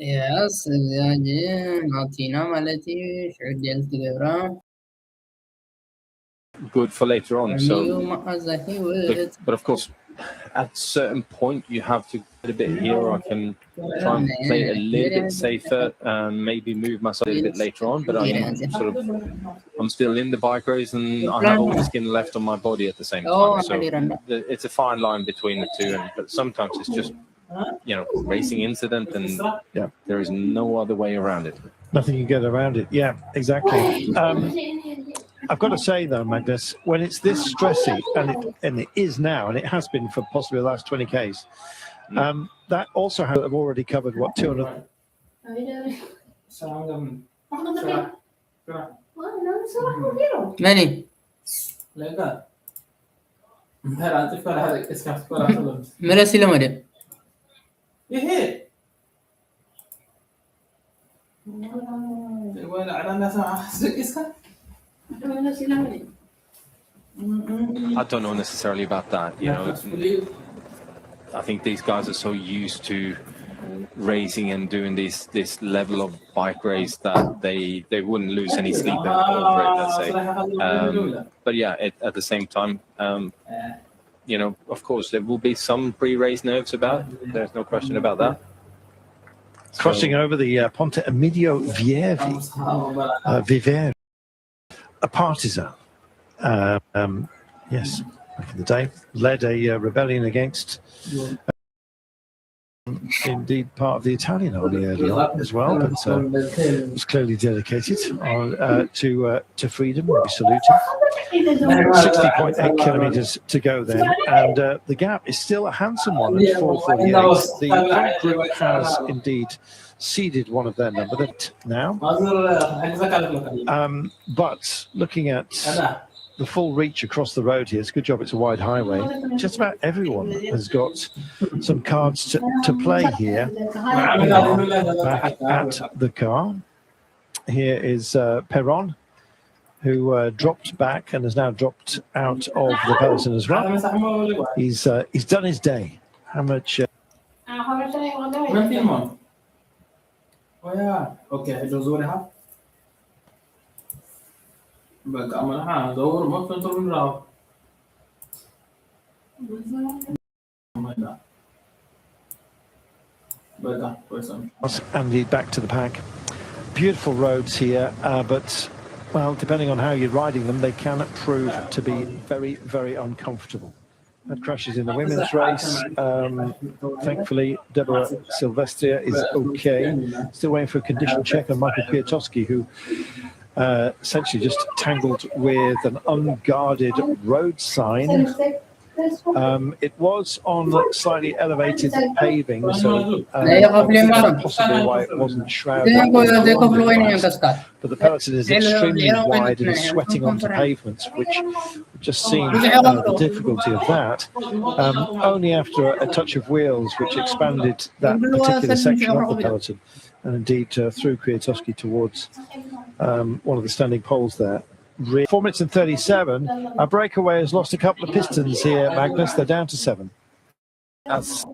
Yes, يعني أعطينا مالتي شو ديال التليجرام good for later on. So, مع زهيوت but of course, at a certain point, you have to get a bit here. I can try and play it a little bit safer and maybe move myself a little bit later on. But I'm still in the bike race and I have all the skin left on my body at the same time. So it's a fine line between the two. But sometimes it's just, racing incident, and there is no other way around it. Nothing you get around it. Yeah, exactly. I've got to say though, Magnus, when it's this stressy, and it is now, and it has been for possibly the last 20 Ks, that also have already covered what 200. ماني مراسي لمدة I don't know necessarily about that. I think these guys are so used to racing and doing this level of bike race that they wouldn't lose any sleep over it, let's say. But yeah, at the same time, of course, there will be some pre-race nerves about. There's no question about that. Crossing over the Ponte Emidio Vivere, a partisan. Yes, back in the day, led a rebellion against, indeed, part of the Italian army early on as well, but was clearly dedicated to freedom. We salute him. 60.8 kilometres to go then, and the gap is still a handsome one at 4:48. The front group has indeed ceded one of their number now, but looking at the full reach across the road here, it's a good job it's a wide highway. Just about everyone has got some cards to play here. Back at the car, here is Perron, who dropped back and has now dropped out of the peloton as well. He's done his day. How much? And back to the pack. Beautiful roads here, but well, depending on how you're riding them, they can prove to be very, very uncomfortable. Had crashes in the women's race. Thankfully, Deborah Silvestria is okay. Still waiting for a condition check on Michael Kwiatkowski, who essentially just tangled with an unguarded road sign. It was on slightly elevated paving, so possibly why it wasn't shrouded. But the peloton is extremely wide and is sweating onto pavements, which just seemed the difficulty of that. Only after a touch of wheels, which expanded that particular section of the peloton, and indeed threw Kwiatkowski towards one of the standing poles there. 4 minutes and 37. Our breakaway has lost a couple of pistons here, Magnus. They're down to 7. That's